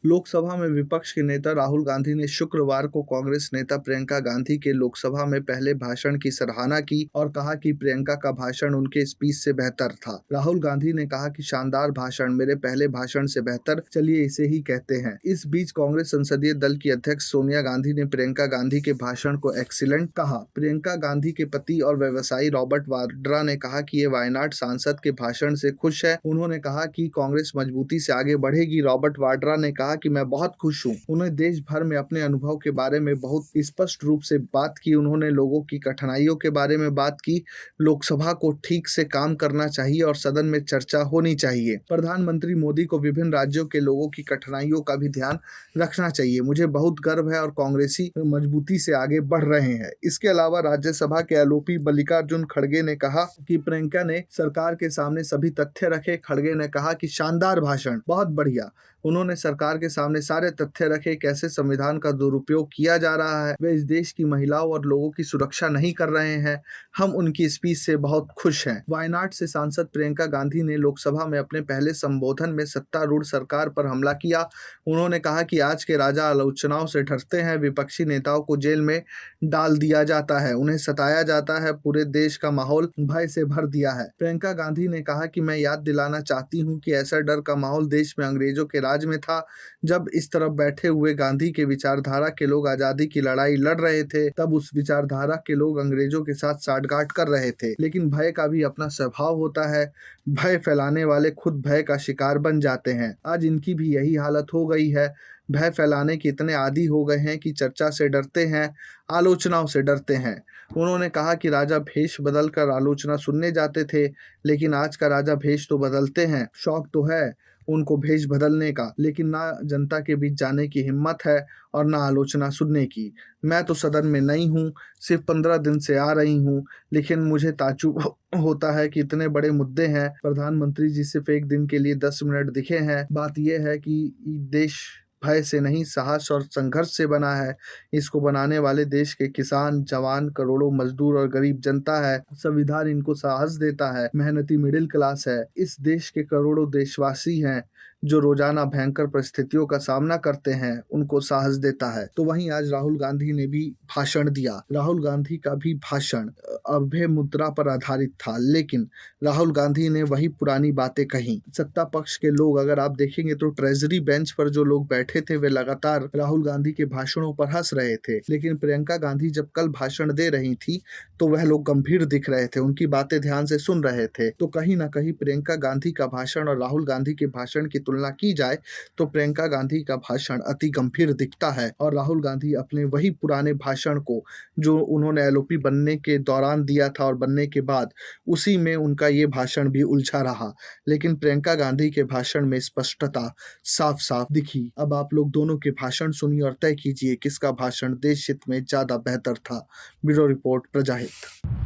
लोकसभा में विपक्ष के नेता राहुल गांधी ने शुक्रवार को कांग्रेस नेता प्रियंका गांधी के लोकसभा में पहले भाषण की सराहना की और कहा कि प्रियंका का भाषण उनके स्पीच से बेहतर था। राहुल गांधी ने कहा कि शानदार भाषण, मेरे पहले भाषण से बेहतर, चलिए इसे ही कहते हैं। इस बीच कांग्रेस संसदीय दल की अध्यक्ष सोनिया गांधी ने प्रियंका गांधी के भाषण को एक्सीलेंट कहा। प्रियंका गांधी के पति और व्यवसायी रॉबर्ट वाड्रा ने कहा कि ये वायनाड सांसद के भाषण से खुश है। उन्होंने कहा कि कांग्रेस मजबूती से आगे बढ़ेगी। रॉबर्ट वाड्रा ने कहा कि मैं बहुत खुश हूँ। उन्होंने देश भर में अपने अनुभव के बारे में बहुत स्पष्ट रूप से बात की। उन्होंने लोगों की कठिनाइयों के बारे में बात की। लोकसभा को ठीक से काम करना चाहिए और सदन में चर्चा होनी चाहिए। प्रधानमंत्री मोदी को विभिन्न राज्यों के लोगों की कठिनाइयों का भी ध्यान रखना चाहिए। मुझे बहुत गर्व है और कांग्रेसी मजबूती से आगे बढ़ रहे हैं। इसके अलावा राज्यसभा के एलओपी मल्लिकार्जुन खड़गे ने कहा कि प्रियंका ने सरकार के सामने सभी तथ्य रखे। खड़गे ने कहा कि शानदार भाषण, बहुत बढ़िया। उन्होंने सरकार के सामने सारे तथ्य रखे, कैसे संविधान का दुरुपयोग किया जा रहा है। वे इस देश की महिलाओं और लोगों की सुरक्षा नहीं कर रहे हैं। हम उनकी स्पीच से बहुत खुश हैं। वायनाड से सांसद प्रियंका गांधी ने लोकसभा में अपने पहले संबोधन में सत्तारूढ़ सरकार पर हमला किया। उन्होंने कहा कि आज के राजा आलोचनाओं से डरते हैं। विपक्षी नेताओं को जेल में डाल दिया जाता है, उन्हें सताया जाता है। पूरे देश का माहौल भय से भर दिया है। प्रियंका गांधी ने कहा कि मैं याद दिलाना चाहती हूं कि ऐसा डर का माहौल देश में अंग्रेजों के राज में था। जब इस तरफ बैठे हुए गांधी के विचारधारा के लोग आजादी की लड़ाई लड़ रहे थे, तब उस विचारधारा के लोग अंग्रेजों के साथ साठगांठ कर रहे थे। लेकिन भय का भी अपना स्वभाव होता है। भय फैलाने वाले खुद भय का शिकार बन जाते हैं। आज इनकी भी यही हालत हो गई है। भय फैलाने के इतने आदी हो गए हैं कि चर्चा से डरते हैं, आलोचनाओं से डरते हैं। उन्होंने कहा कि राजा भेष बदल कर आलोचना सुनने जाते थे, लेकिन आज का राजा भेष तो बदलते हैं। शौक तो है उनको भेष बदलने का, लेकिन ना जनता के बीच जाने की हिम्मत है और ना आलोचना सुनने की। मैं तो सदन में नई हूँ, सिर्फ 15 दिन से आ रही हूँ, लेकिन मुझे ताज्जुब होता है कि इतने बड़े मुद्दे हैं, प्रधानमंत्री जी सिर्फ एक दिन के लिए 10 मिनट दिखे हैं। बात यह है कि देश भय से नहीं, साहस और संघर्ष से बना है। इसको बनाने वाले देश के किसान, जवान, करोड़ों मजदूर और गरीब जनता है। संविधान इनको साहस देता है। मेहनती मिडिल क्लास है। इस देश के करोड़ों देशवासी हैं जो रोजाना भयंकर परिस्थितियों का सामना करते हैं, उनको साहस देता है। तो वहीं आज राहुल गांधी ने भी भाषण दिया। राहुल गांधी का भी भाषण अभय मुद्रा पर आधारित था, लेकिन राहुल गांधी ने वही पुरानी बातें कही। सत्ता पक्ष के लोग, अगर आप देखेंगे तो ट्रेजरी बेंच पर जो लोग बैठे थे, वे लगातार राहुल गांधी के भाषणों पर हंस रहे थे। लेकिन प्रियंका गांधी जब कल भाषण दे रही थी तो वह लोग गंभीर दिख रहे थे, उनकी बातें ध्यान से सुन रहे थे। तो कहीं ना कहीं प्रियंका गांधी का भाषण और राहुल गांधी के भाषण की तुलना की जाए तो प्रियंका गांधी का भाषण अति गंभीर दिखता है और राहुल गांधी अपने वही पुराने भाषण को, जो उन्होंने एलओपी बनने के दौरान दिया था और बनने के बाद, उसी में उनका ये भाषण भी उलझा रहा। लेकिन प्रियंका गांधी के भाषण में स्पष्टता साफ साफ दिखी। अब आप लोग दोनों के भाषण सुनिए और तय कीजिए किसका भाषण देश हित में ज्यादा बेहतर था। Bureau report, प्रजाहित।